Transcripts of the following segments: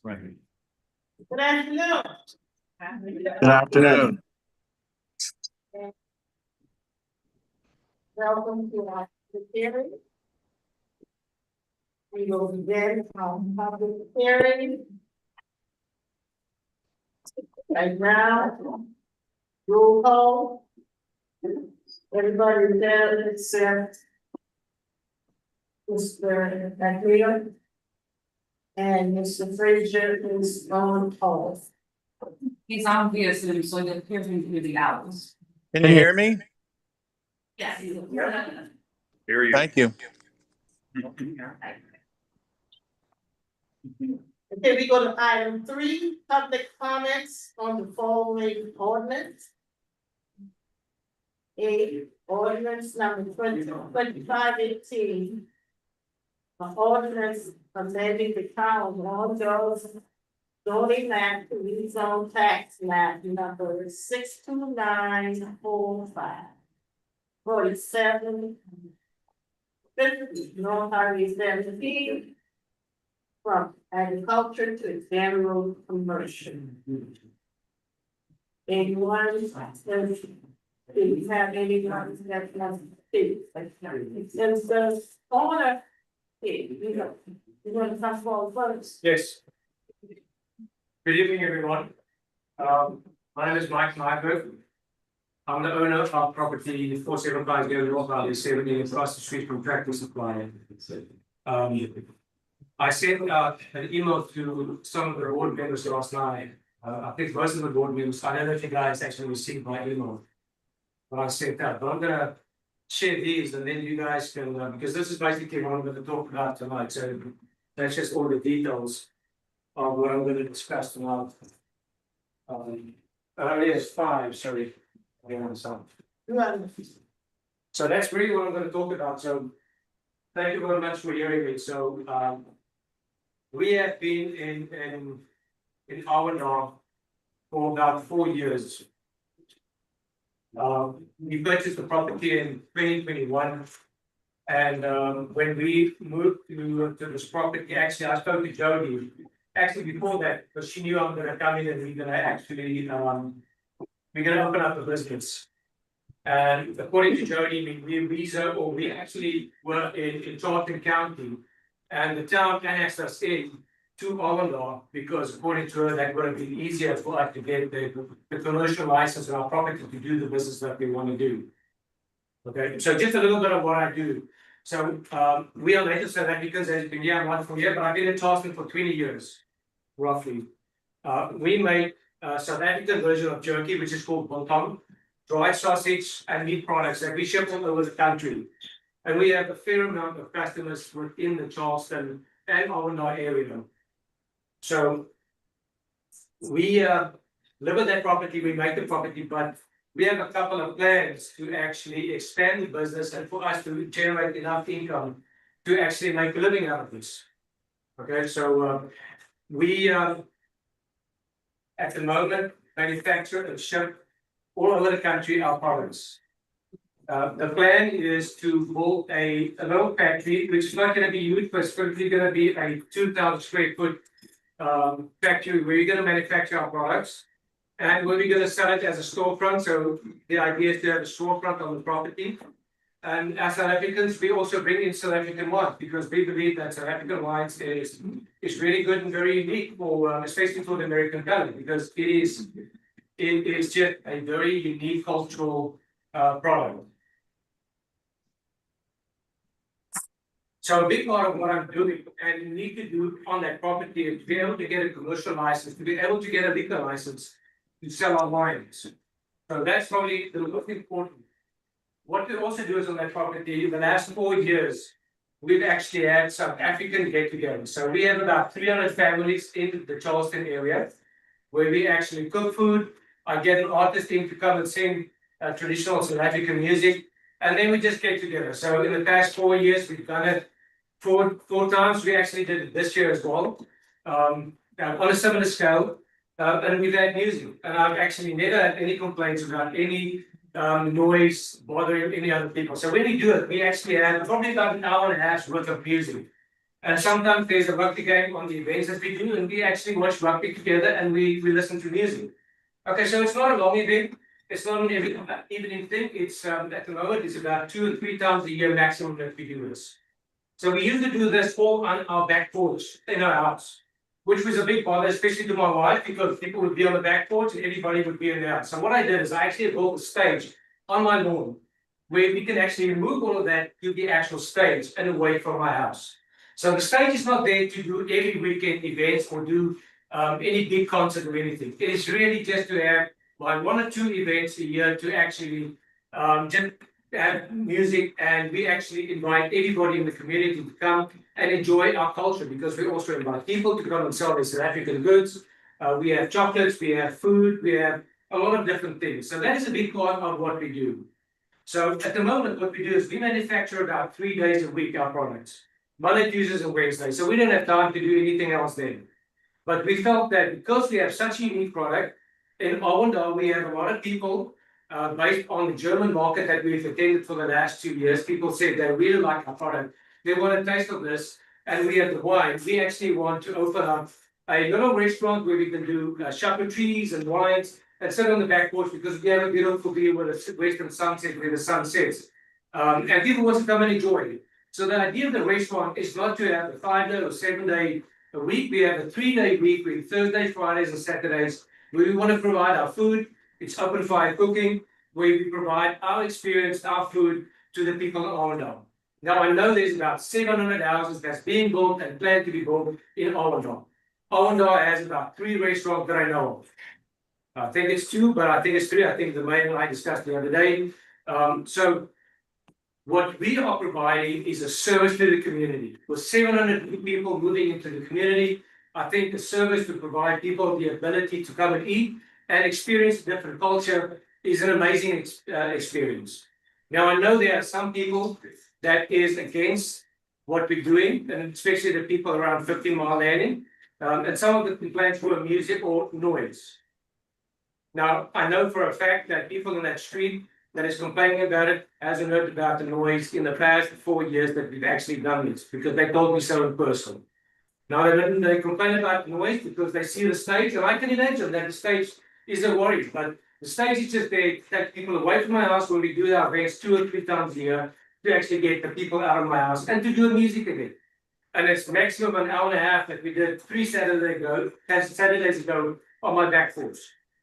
Good afternoon. Good afternoon. Welcome to our hearing. We will begin from public hearing. Right now, roll call. Everybody there except Mr. Agria. And Mr. Frazier is on call. He's on via Zoom, so it appears to be the hours. Can you hear me? Yes. Hear you. Thank you. Okay, we go to item 3, public comments on the following ordinance. A ordinance number 2518. An ordinance amending the town of Longview zoning map to rezone tax map number 62945. 47. 50 North Highway 17. From agriculture to general commercial. Anyone, do you have anyone that wants to speak? Since the owner, you want to come forward first? Yes. Good evening, everyone. My name is Mike Nyberg. I'm the owner of property 475 North Valley 70 across the street from Tractor Supply. I sent out an email to some of the board members last night. I think most of the board members, I don't know if you guys actually received my email. But I sent out, but I'm gonna share these and then you guys can, because this is basically what I'm gonna talk about tonight. So that's just all the details of what I'm gonna discuss tonight. Only has 5, sorry. So that's really what I'm gonna talk about. So thank you very much for hearing me. So we have been in Awanaw for about 4 years. We purchased the property in 2021. And when we moved to this property, actually I spoke to Jody. Actually before that, because she knew I'm gonna come in and we're gonna actually we're gonna open up a business. And according to Jody, we actually were in Charlton County. And the town annexed us in to Awanaw because according to her, that would have been easier for us to get the commercial license in our property to do the business that we want to do. Okay, so just a little bit of what I do. So we are native South Africans, as you can hear, I'm not from here, but I've been in Charleston for 20 years, roughly. We make a South African version of jerky, which is called biltong, dried sausage and meat products that we ship all over the country. And we have a fair amount of customers within the Charleston and Awanaw area. So we live in that property, we make the property, but we have a couple of plans to actually expand the business and for us to generate enough income to actually make a living out of this. Okay, so we at the moment manufacture and ship all over the country our products. The plan is to build a little factory, which is not going to be huge, but it's going to be a 2,000 square foot factory where you're going to manufacture our products. And we're going to sell it as a storefront. So the idea is to have a storefront on the property. And as South Africans, we also bring in South African wines because we believe that South African wines is really good and very unique for, especially for the American palate, because it is just a very unique cultural product. So a big part of what I'm doing and you need to do on that property is to be able to get a commercial license, to be able to get a liquor license to sell our wines. So that's probably the most important. What we also do is on that property, in the last 4 years, we've actually had South African get-together. So we have about 300 families in the Charleston area where we actually cook food. I get an artist in to come and sing traditional South African music, and then we just get together. So in the past 4 years, we've done it four times. We actually did it this year as well, on a similar scale, and we've had music. And I've actually never had any complaints about any noise bothering any other people. So when we do it, we actually have probably about an hour and a half's worth of music. And sometimes there's a rugby game on the events that we do, and we actually watch rugby together and we listen to music. Okay, so it's not a long event, it's not an evening thing, it's at the moment, it's about 2 or 3 times a year maximum that we do this. So we used to do this all on our back porch in our house, which was a big bother, especially to my wife, because people would be on the back porch and everybody would be in the house. So what I did is I actually built a stage on my lawn where we can actually remove all of that to the actual stage and away from my house. So the stage is not there to do every weekend events or do any big concert or anything. It is really just to have like 1 or 2 events a year to actually just have music, and we actually invite everybody in the community to come and enjoy our culture, because we also invite people to come and sell their South African goods. We have chocolates, we have food, we have a lot of different things. So that is a big part of what we do. So at the moment, what we do is we manufacture about 3 days a week our products. Monday, Tuesdays, and Wednesdays. So we don't have time to do anything else then. But we felt that because we have such a unique product, in Arendal we have a lot of people based on the German market that we've attended for the last 2 years. People said they really like our product. They want a taste of this, and we have the wine. We actually want to open up a little restaurant where we can do charcuteries and wines and sit on the back porch, because we have a beautiful view with a western sunset where the sun sets. And people want to come and enjoy it. So the idea of the restaurant is not to have a 5-day or 7-day a week. We have a 3-day week with Thursdays, Fridays, and Saturdays, where we want to provide our food. It's open fire cooking, where we provide our experience, our food to the people of Arendal. Now I know there's about 700 houses that's being built and planned to be built in Arendal. Arendal has about 3 restaurants that I know of. I think it's 2, but I think it's 3. I think the main one I discussed the other day. So what we are providing is a service to the community. With 700 people moving into the community, I think the service to provide people the ability to come and eat and experience a different culture is an amazing experience. Now I know there are some people that is against what we're doing, and especially the people around 15 Mile Landing, and some of the complaints were music or noise. Now I know for a fact that people in that street that is complaining about it hasn't heard about the noise in the past 4 years that we've actually done this, because they told me so in person. Now they complain about noise because they see the stage, and I can imagine that the stage is a worry, but the stage is just there to take people away from my house when we do our events 2 or 3 times a year, to actually get the people out of my house and to do a music event. And it's maximum an hour and a half that we did 3 Saturdays ago on my back porch.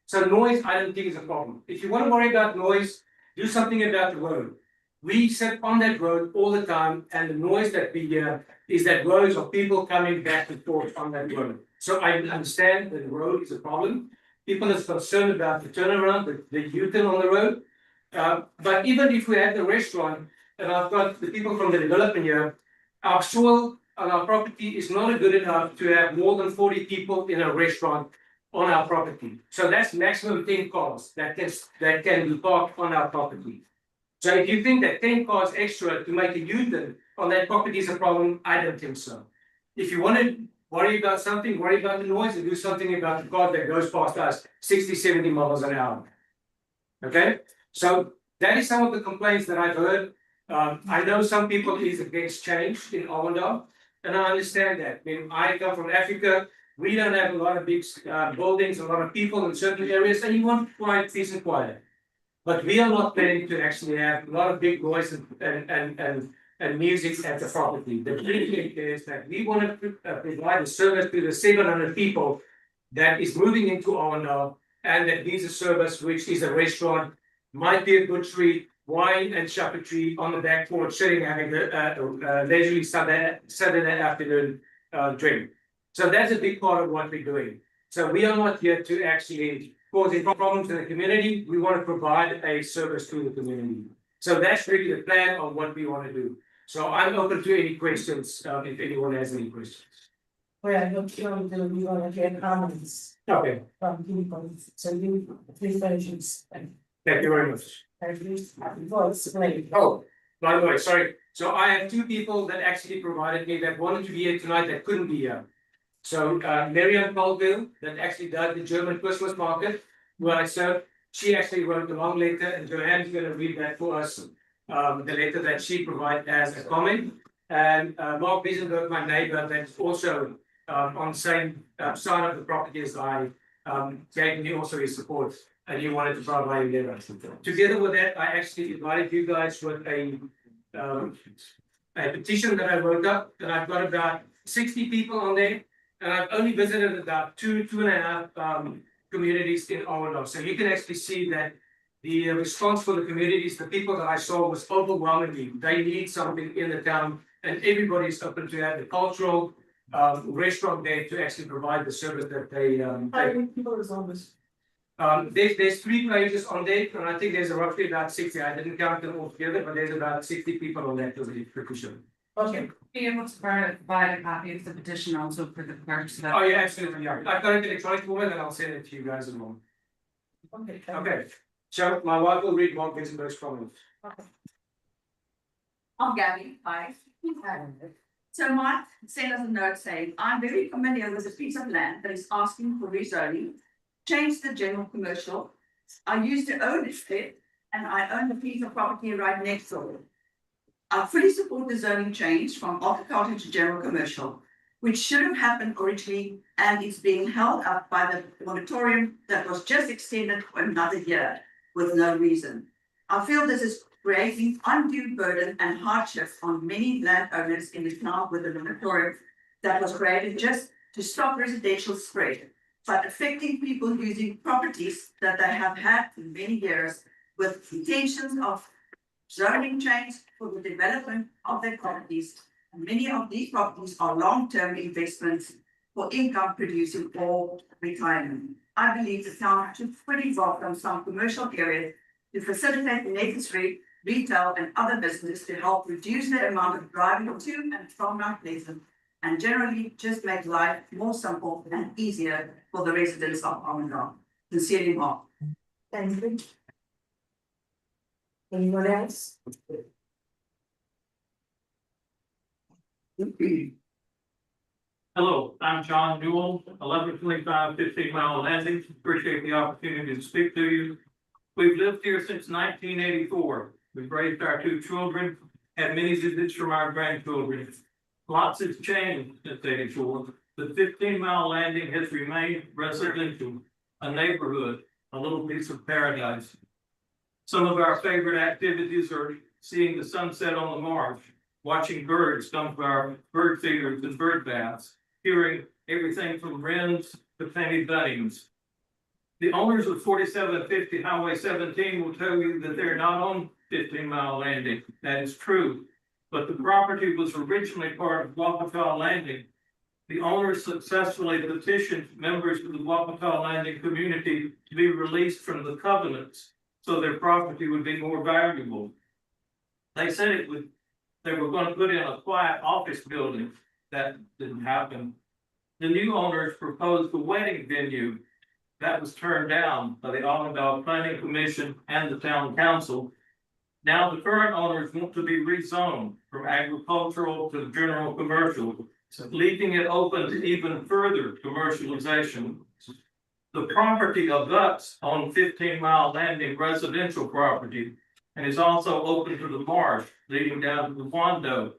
So noise, I don't think is a problem. If you want to worry about noise, do something about the road. We sit on that road all the time, and the noise that we hear is that roads of people coming back and forth on that road. So I understand that the road is a problem. People are concerned about the turnaround, the U-turn on the road. But even if we have the restaurant, and I've got the people from the development here, our soil on our property is not good enough to have more than 40 people in a restaurant on our property. So that's maximum 10 cars that can be parked on our property. So if you think that 10 cars extra to make a U-turn on that property is a problem, I don't think so. If you want to worry about something, worry about the noise, and do something about the car that goes past us 60, 70 miles an hour. Okay, so that is some of the complaints that I've heard. I know some people is against change in Arendal, and I understand that. When I come from Africa, we don't have a lot of big buildings, a lot of people in certain areas, and you want quiet, peace and quiet. But we are not planning to actually have a lot of big noise and music at the property. The big thing is that we want to provide a service to the 700 people that is moving into Arendal, and that needs a service, which is a restaurant, might be a butchery, wine and charcuterie on the back porch, sitting having a leisurely Saturday afternoon drink. So that's a big part of what we're doing. So we are not here to actually cause any problems in the community. We want to provide a service to the community. So that's really the plan of what we want to do. So I'm open to any questions, if anyone has any questions. Well, I don't know that we want to get comments Okay, from people, so you, 3 versions, and thank you very much. at least voice, maybe. Oh, by the way, sorry. So I have 2 people that actually provided me that wanted to be here tonight that couldn't be here. So Miriam Colville, that actually does the German Christmas market, who I serve, she actually wrote a long letter, and Joanne's going to read that for us. The letter that she provided as a comment. And Mark Wiesenberg, my neighbor, that's also on the same side of the property as I, gave me also his support, and he wanted to provide together. Together with that, I actually invited you guys with a petition that I wrote up, and I've got about 60 people on there, and I've only visited about two and a half communities in Armandale. So you can actually see that the response for the communities, the people that I saw was overwhelmingly, they need something in the town, and everybody's open to have the cultural restaurant there to actually provide the service that they How many people is on this? there's 3 pages on there, and I think there's roughly about 60. I didn't count them all together, but there's about 60 people on that petition. Okay. Be able to provide a copy of the petition also for the clerk, so that. Oh, yeah, absolutely, yeah. I've got it electronic format, and I'll send it to you guys as well. Okay. Okay, so my wife will read Mark Wiesenberg's comments. I'm Gabby, hi. So Mark sent us a note saying, I'm very familiar with a piece of land that is asking for rezoning. Change the general commercial. I used to own it and I own the piece of property right next door. I fully support the zoning change from agriculture to general commercial, which should have happened originally and is being held up by the moratorium that was just extended for another year with no reason. I feel this is creating undue burden and hardship on many landowners in the town with the moratorium that was created just to stop residential spread, but affecting people using properties that they have had for many years with intentions of zoning change for the development of their properties. And many of these properties are long-term investments for income producing or retirement. I believe the town should fully welcome some commercial areas to facilitate the necessary retail and other business to help reduce the amount of driving to and from Mount Pleasant, and generally just make life more simple and easier for the residents of Armandale. Sincerely, Mark. Thank you. Anyone else? Hello, I'm John Newell, 1125 15 Mile Landing. Appreciate the opportunity to speak to you. We've lived here since 1984. We've raised our 2 children, had many visits from our grandchildren. Lots has changed since '84. The 15 Mile Landing has remained residential, a neighborhood, a little piece of paradise. Some of our favorite activities are seeing the sunset on the marsh, watching birds come to our bird feeders and bird baths, hearing everything from wrens to penny bunnings. The owners of 4750 Highway 17 will tell you that they're not on 15 Mile Landing. That is true. But the property was originally part of Wapata Landing. The owners successfully petitioned members of the Wapata Landing community to be released from the covenants so their property would be more valuable. They said they were going to put in a quiet office building. That didn't happen. The new owners proposed a wedding venue. That was turned down by the Armandale Planning Commission and the Town Council. Now the current owners want to be rezoned from agricultural to general commercial, leaving it open to even further commercialization. The property abuts on 15 Mile Landing residential property and is also open to the marsh leading down to the Wando,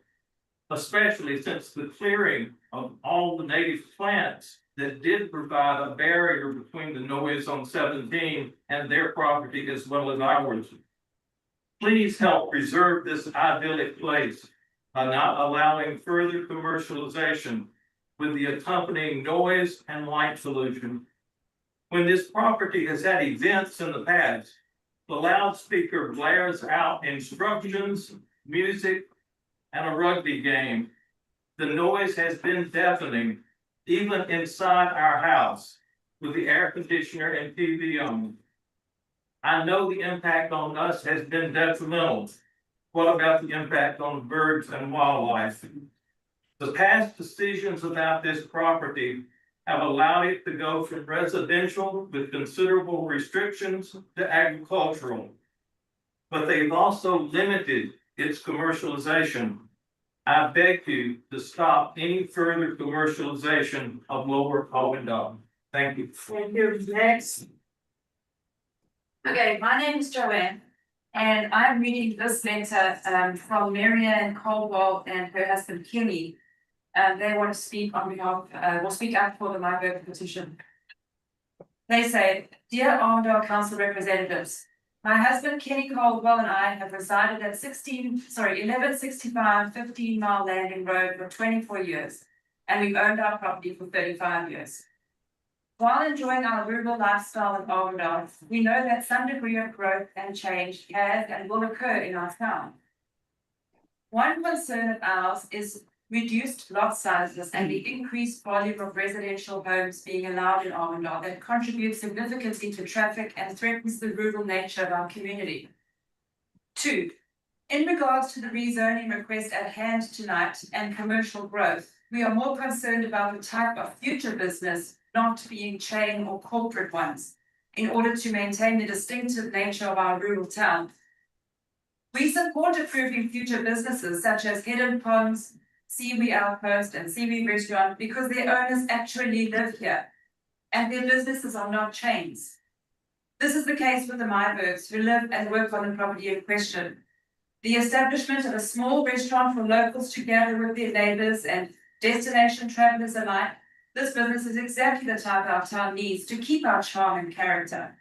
especially since the clearing of all the native plants that did provide a barrier between the noise on 17 and their property as well as ours. Please help preserve this idyllic place by not allowing further commercialization with the accompanying noise and light pollution. When this property has had events in the past, the loudspeaker blares out instructions, music, and a rugby game. The noise has been deafening, even inside our house, with the air conditioner and TV on. I know the impact on us has been detrimental. What about the impact on birds and wildlife? The past decisions about this property have allowed it to go from residential with considerable restrictions to agricultural, but they've also limited its commercialization. I beg you to stop any further commercialization of Lower Armandale. Thank you. Thank you. Next. Okay, my name is Joanne, And I'm reading this letter from Marianne Caldwell and her husband Kenny. They want to speak on behalf, will speak up for the Myburgh petition. They say, Dear Armidale Council representatives, my husband Kenny Caldwell and I have resided at 1165 15 Mile Landing Road for 24 years, and we've owned our property for 35 years. While enjoying our rural lifestyle in Armidale, we know that some degree of growth and change has and will occur in our town. One concern of ours is reduced lot sizes and the increased volume of residential homes being allowed in Armidale that contributes significantly to traffic and threatens the rural nature of our community. 2. In regards to the rezoning request at hand tonight and commercial growth, we are more concerned about the type of future business not being chain or corporate ones, in order to maintain the distinctive nature of our rural town. We support approving future businesses such as Hidden Ponds, Seaweed Outpost and Seaweed Restaurant because their owners actually live here and their businesses are not chains. This is the case with the Myburghs who live and work on the property in question. The establishment of a small restaurant for locals to gather with their neighbours and destination travellers alike, this business is exactly the type our town needs to keep our charm and character.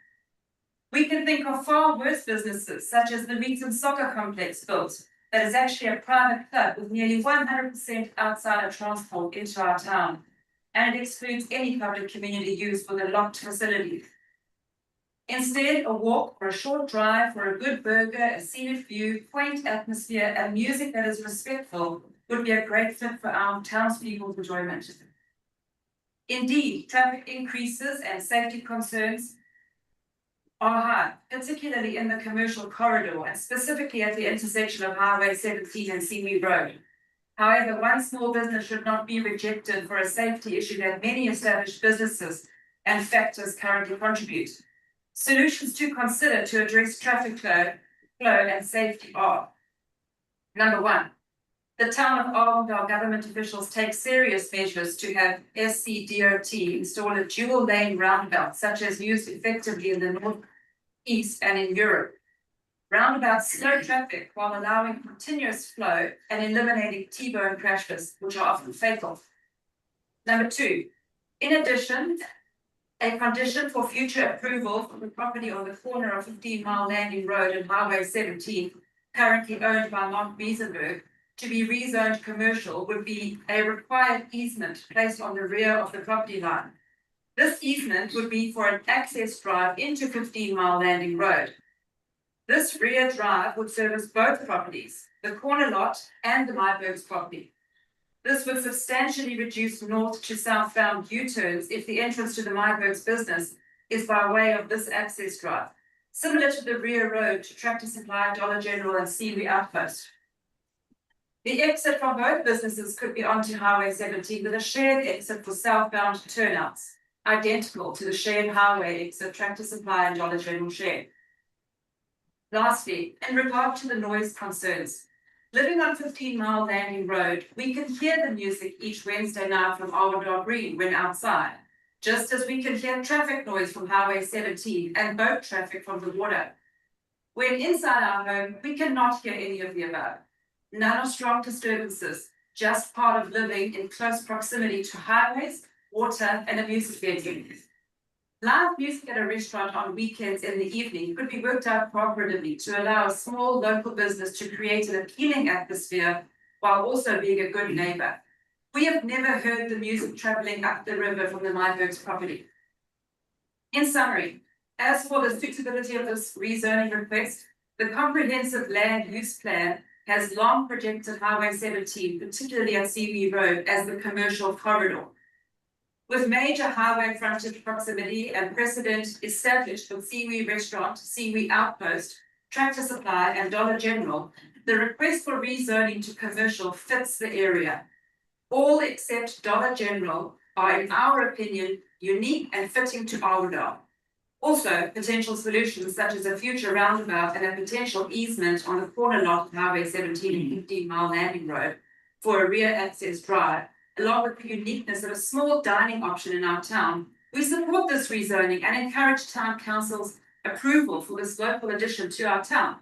We can think of far worse businesses such as the Wheaton Soccer Complex built, that is actually a private club with nearly 100% outsider transport into our town, and it excludes any public community use with a locked facility. Instead, a walk or a short drive for a good burger, a scenic view, quaint atmosphere, and music that is respectful would be a great fit for our townspeople's enjoyment. Indeed, traffic increases and safety concerns are high, particularly in the commercial corridor and specifically at the intersection of Highway 17 and Seaweed Road. However, one small business should not be rejected for a safety issue that many established businesses and factors currently contribute. Solutions to consider to address traffic flow and safety are: Number 1, the town of Armidale government officials take serious measures to have SCDOT install a dual lane roundabout, such as used effectively in the northeast and in Europe. Roundabouts slow traffic while allowing continuous flow and eliminating T-bone crashes, which are often fatal. Number 2, in addition, a condition for future approval for the property on the corner of 15 Mile Landing Road and Highway 17, currently owned by Mark Wiesenberg, to be rezoned commercial would be a required easement placed on the rear of the property line. This easement would be for an access drive into 15 Mile Landing Road. This rear drive would service both properties, the corner lot and the Myburgh's property. This would substantially reduce north to southbound U-turns if the entrance to the Myburgh's business is by way of this access drive, similar to the rear road to Tractor Supply, Dollar General and Seaweed Outpost. The exit from both businesses could be onto Highway 17 with a shared exit for southbound turnouts, identical to the shared highway exit Tractor Supply and Dollar General share. Lastly, in regard to the noise concerns, living on 15 Mile Landing Road, we can hear the music each Wednesday night from Armidale Green when outside, just as we can hear traffic noise from Highway 17 and boat traffic from the water. When inside our home, we cannot hear any of the above. None are strong disturbances, just part of living in close proximity to highways, water, and a music venue. Live music at a restaurant on weekends in the evening could be worked out cooperatively to allow a small local business to create an appealing atmosphere while also being a good neighbour. We have never heard the music travelling up the river from the Myburgh's property. In summary, as for the suitability of this rezoning request, the comprehensive land use plan has long projected Highway 17, particularly at Seaweed Road, as the commercial corridor. With major highway frontage proximity and precedent established with Seaweed Restaurant, Seaweed Outpost, Tractor Supply and Dollar General, the request for rezoning to commercial fits the area. All except Dollar General are, in our opinion, unique and fitting to Armidale. Also, potential solutions such as a future roundabout and a potential easement on the corner lot of Highway 17 and 15 Mile Landing Road for a rear access drive, along with the uniqueness of a small dining option in our town. We support this rezoning and encourage town council's approval for this local addition to our town.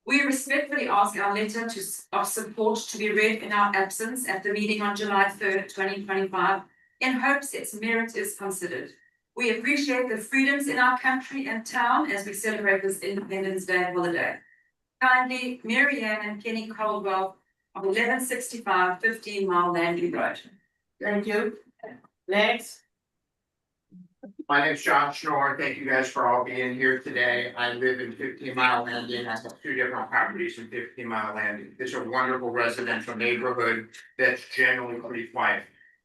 We respectfully ask our letter of support to be read in our absence at the meeting on July 3rd, 2025, in hopes its merit is considered. We appreciate the freedoms in our country and town as we celebrate this Independence Day holiday. Kindly, Mary Ann and Kenny Caldwell of 1165 15 Mile Landry Road. Thank you. Next. My name's John Schnorr. Thank you guys for all being here today. I live in 15 Mile Landing. I have 2 different properties in 15 Mile Landing. It's a wonderful residential neighborhood that's generally pretty quiet.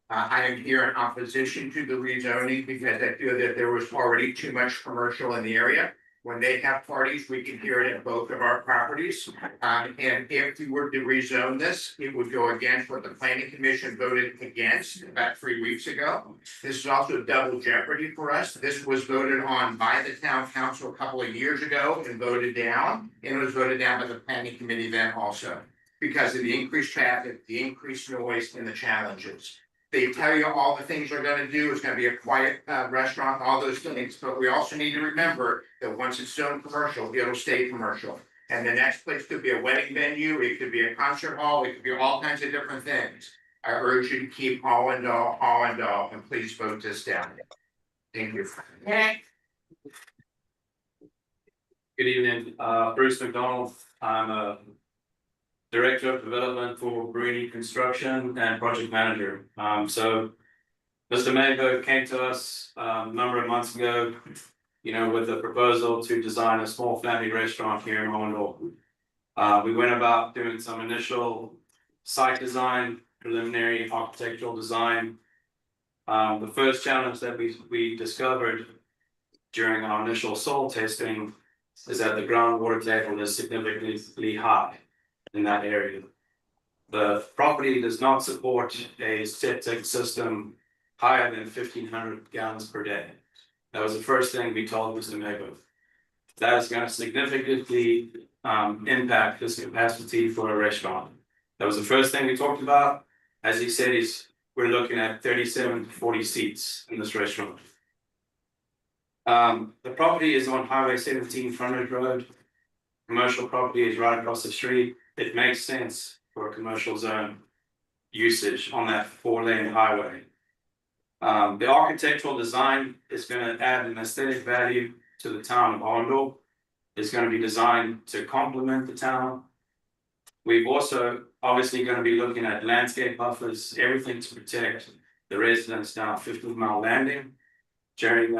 I am here in opposition to the rezoning because I feel that there was already too much commercial in the area. When they have parties, we can hear it at both of our properties. And if we were to rezone this, it would go against what the planning commission voted against about 3 weeks ago. This is also double jeopardy for us. This was voted on by the town council a couple of years ago and voted down. And it was voted down by the planning committee then also because of the increased traffic, the increased noise, and the challenges. They tell you all the things they're gonna do, it's gonna be a quiet restaurant, all those things, but we also need to remember that once it's zoned commercial, it'll stay commercial. And the next place could be a wedding venue, it could be a concert hall, it could be all kinds of different things. I urge you to keep all and and please vote this down. Thank you. Next. Good evening, Bruce McDonald. I'm a Director of Development for Bruni Construction and Project Manager. So Mr. Mayberg came to us a number of months ago, with a proposal to design a small family restaurant here in Hohendoel. We went about doing some initial site design, preliminary architectural design. The first challenge that we discovered during our initial soil testing is that the groundwater table is significantly high in that area. The property does not support a septic system higher than 1,500 gallons per day. That was the first thing we told Mr. Mayberg. That is going to significantly impact his capacity for a restaurant. That was the first thing we talked about. As he said, we're looking at 37 to 40 seats in this restaurant. The property is on Highway 17 Frontage Road. Commercial property is right across the street. It makes sense for a commercial zone usage on that 4-lane highway. The architectural design is going to add an aesthetic value to the town of Hohendoel. It's going to be designed to complement the town. We've also obviously going to be looking at landscape buffers, everything to protect the residents down 15 Mile Landing. During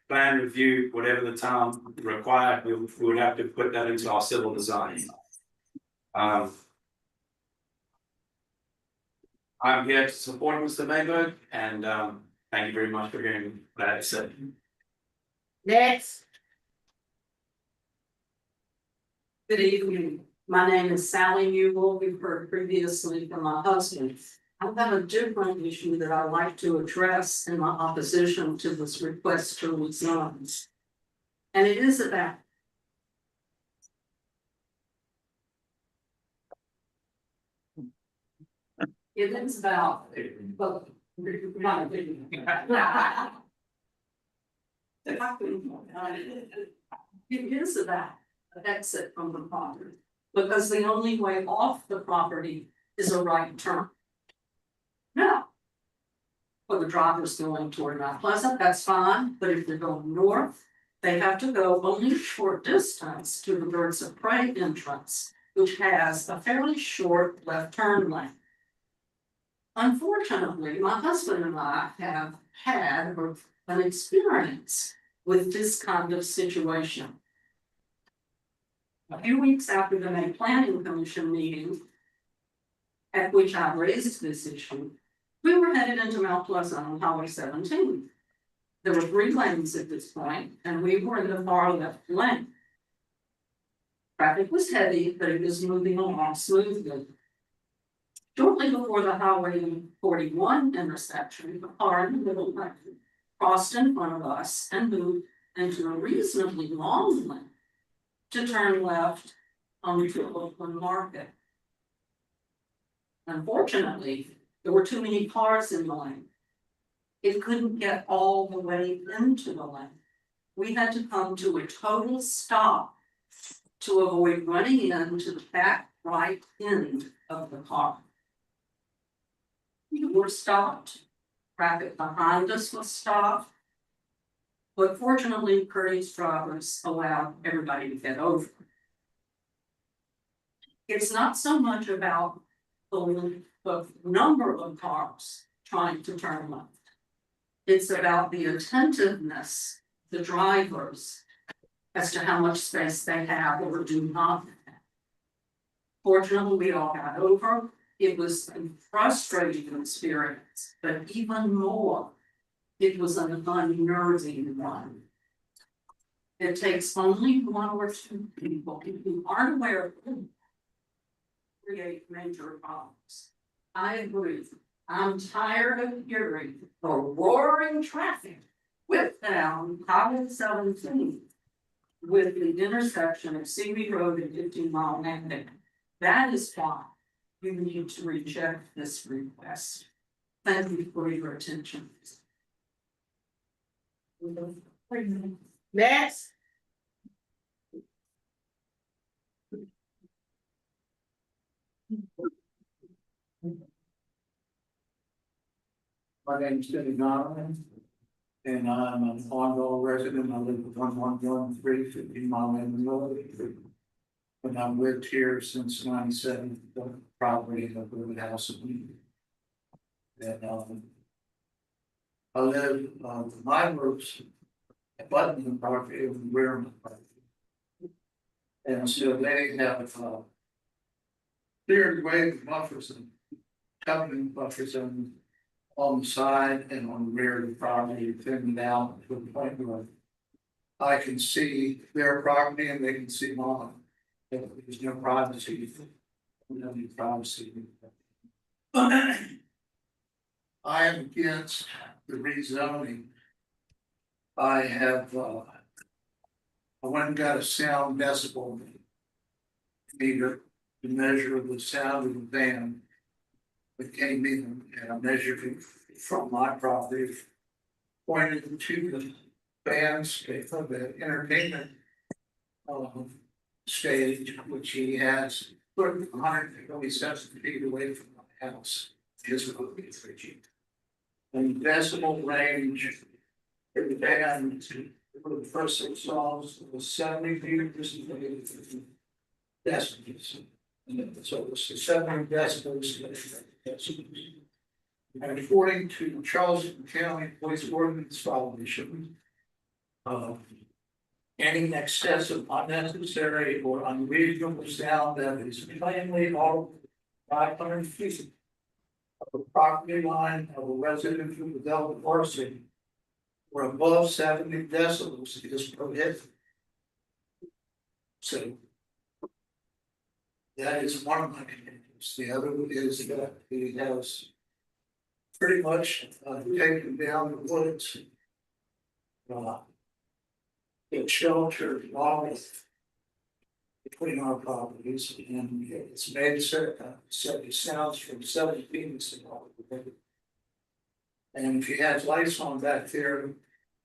plan review, whatever the town required, we would have to put that into our civil design. I'm here to support Mr. Mayberg, and thank you very much for hearing what I had to say. Next. Good evening. My name is Sally Newell. We've heard previously from my husband. I've got a different issue that I'd like to address in my opposition to this request to rezone. And it is about it is about well, not it is about an exit from the property, because the only way off the property is a right turn. Now, for the drivers going toward Mount Pleasant, that's fine, but if they're going north, they have to go only a short distance to the Birds of Prey entrance, which has a fairly short left turn lane. Unfortunately, my husband and I have had an experience with this kind of situation. A few weeks after the May Planning Commission meeting, at which I raised this issue, we were headed into Mount Pleasant on Highway 17. There were 3 lanes at this point, and we were in the far left lane. Traffic was heavy, but it was moving along smoothly. Shortly before the Highway 41 intersection, the car in the middle lane crossed in front of us and moved into a reasonably long lane to turn left onto Oakland Market. Unfortunately, there were too many cars in the lane. It couldn't get all the way into the lane. We had to come to a total stop to avoid running into the back right end of the car. We were stopped, traffic behind us was stopped. But fortunately, courteous drivers allowed everybody to get over. It's not so much about the number of cars trying to turn left. It's about the attentiveness, the drivers, as to how much space they have or do not have. Fortunately, we all got over. It was a frustrating experience, but even more, it was an unnerving one. It takes only one or two people who aren't aware of it to create major problems. I agree. I'm tired of hearing the roaring traffic down Highway 17 with the intersection of Seaweed Road and 15 Mile Landing. That is why you need to reject this request. Thank you for your attention. Next. My name is Denny Donovan, and I'm an Farmville resident. I live at 1113 15 Mile Landing Road. And I've lived here since '97, the property of the house. And I live, my roots abutting the property of the rear of the property. And so they have cleared away the buffers and covenant buffers on the side and on the rear of the property, thinned out to the point where I can see their property and they can see mine. There's no privacy. No privacy. I am against the rezoning. I went and got a sound decibel meter to measure the sound of the van that came in, and I measured it from my property, pointed to the band's for the entertainment stage, which he has put 127 feet away from my house. His and decibel range for the band for the first 6 songs was 70 meters decibels. So it was 70 decibels. And according to Charleston County Police Ordinance violation, any excessive, unnecessary, or unreasonable sound that is plainly over 500 feet of the property line of a resident of the Delta Varsity or above 70 decibels is prohibited. So that is one of my conditions. The other is that he has pretty much taken down the woods. It sheltered walls between our properties, and it's made certain sounds from 7 feet. And if he has lights on back there,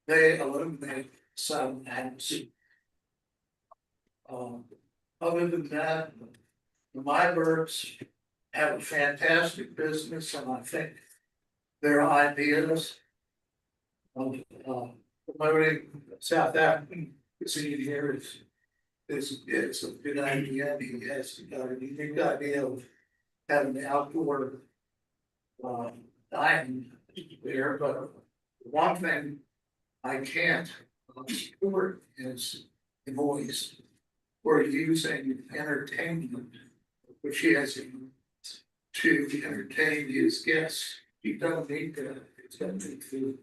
they illuminate some atmosphere. Other than that, the Mybergs have a fantastic business, and I think their ideas of promoting South African cuisine here is a good idea. He has a unique idea of having the outdoor dining there, but one thing I can't support is the voice. We're using entertainment, which he has to entertain his guests. He doesn't need to, it's gonna take food.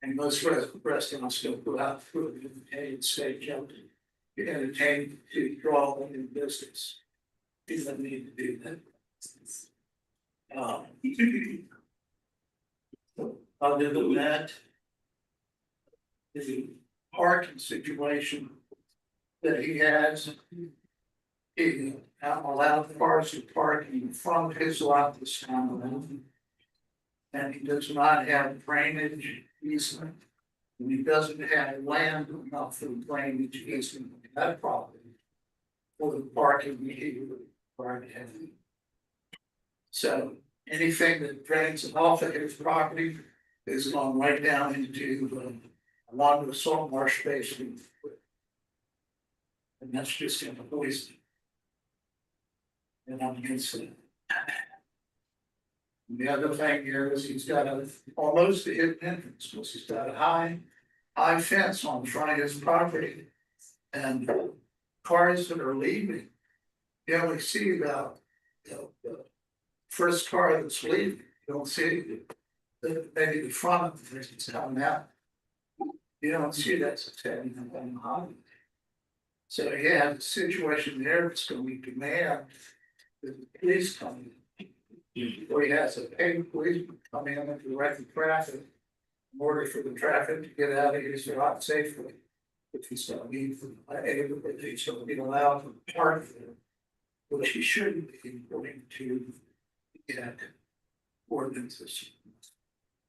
And most restaurants don't go out food and entertain, stage out to entertain, to draw them in business. He doesn't need to do that. Other than that, the parking situation that he has, he allowed cars to park in front of his lot this time around. And he does not have drainage easement. And he doesn't have land enough for drainage easement. that property. For the parking we required to have. So anything that drains off of his property is going right down into along the salt marsh basin. And that's just gonna poison. And I'm against it. The other thing here is he's got a almost a hidden entrance, because he's got a high fence on the front of his property. And cars that are leaving, you only see about, the first car that's leaving, you don't see maybe the front of it, it's coming out. You don't see that's attending on the highway. So you have a situation there, it's gonna be demand, the police come in. Or he has a paid policeman come in and direct the traffic. In order for the traffic to get out of his lot safely. If he's gonna be, if he's gonna be allowed to park there. Which he shouldn't be according to. Get ordinances.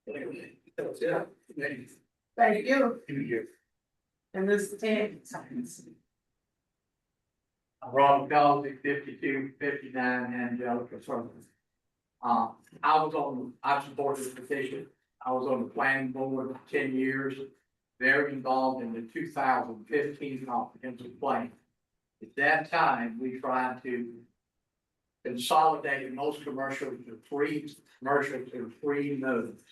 Anyway, that's it. Thank you. And this is Ted. Ron Goldie, 5259 Angelica Circle. I supported the petition. I was on the planning board for 10 years, very involved in the 2015 comprehensive plan. At that time, we tried to consolidate most commercial to three nodes.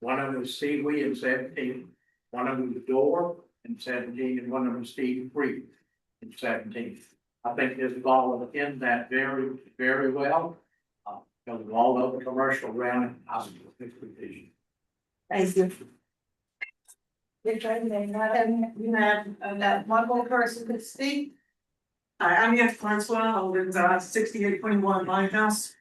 One of them was Seaway in 17, one of them was Door in 17, and one of them was Steve Creek in 17. I think this law will end that very, very well. Because of all of the commercial around it, I support this petition. Thank you. You have that one more person could speak. Hi, I'm Ann Francois, I live at 6821 Limehouse.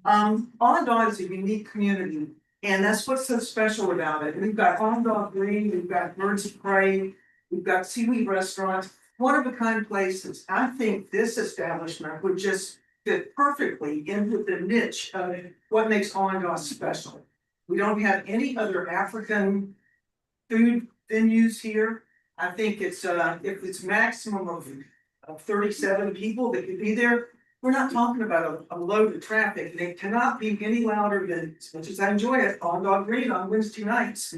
Onondaga is a unique community, and that's what's so special about it. We've got Onondaga Green, we've got Birds of Prey, we've got Seaweed Restaurant, one of a kind places. I think this establishment would just fit perfectly into the niche of what makes Onondaga special. We don't have any other African food venues here. I think it's if it's maximum of 37 people that could be there, we're not talking about a load of traffic, and it cannot be any louder than, as much as I enjoy it, Onondaga Green on Wednesday nights.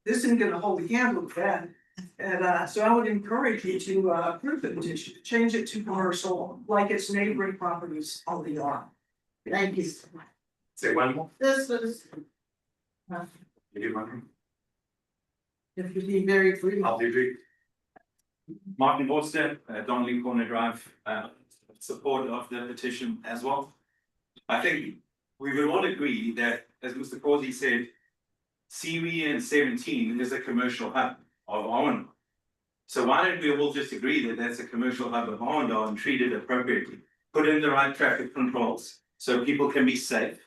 This isn't gonna hold a candle to that. And so I would encourage you to approve the petition, change it to commercial, like its neighboring properties already are. Thank you so much. Say one more. This was. You do one. If you be very free. I'll do it. Martin Borster, Donnelly Corner Drive, support of the petition as well. I think we would all agree that, as Mr. Causey said, Seaway and 17 is a commercial hub of Arundel. So why don't we all just agree that that's a commercial hub of Arundel and treat it appropriately? Put in the right traffic controls so people can be safe.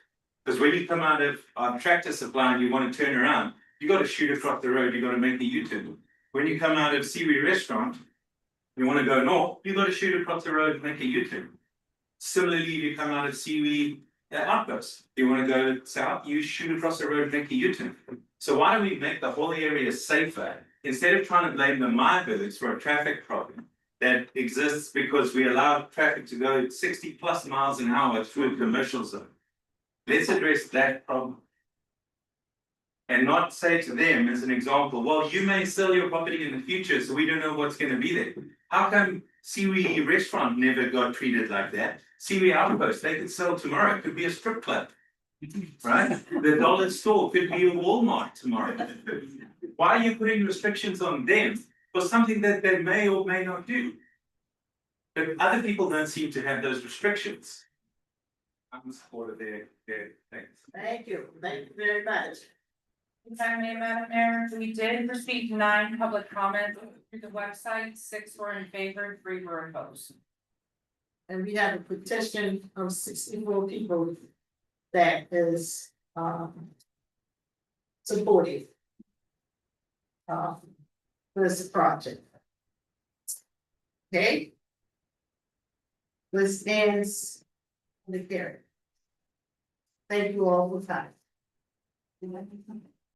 Because when you come out of Tractor Supply and you want to turn around, you got to shoot across the road, you got to make the U-turn. When you come out of Seaway Restaurant, you want to go north, you got to shoot across the road and make a U-turn. Similarly, if you come out of Seaway Outpost, you want to go south, you shoot across the road and make a U-turn. So why don't we make the whole area safer instead of trying to blame the Myrbirds for a traffic problem that exists because we allow traffic to go 60+ miles an hour through a commercial zone? Let's address that problem. And not say to them as an example, well, you may sell your property in the future, so we don't know what's going to be there. How come Seaway Restaurant never got treated like that? Seaway Outpost, they could sell tomorrow, it could be a strip club. Right? The dollar store could be a Walmart tomorrow. Why are you putting restrictions on them for something that they may or may not do? But other people don't seem to have those restrictions. I'm in support of their things. Thank you very much. If I may, Madam Mayor, we did receive 9 public comments through the website, 6 were in favor, 3 were opposed. And we have a petition of 64 people that is supportive this project. Okay. This ends the hearing. Thank you all for time.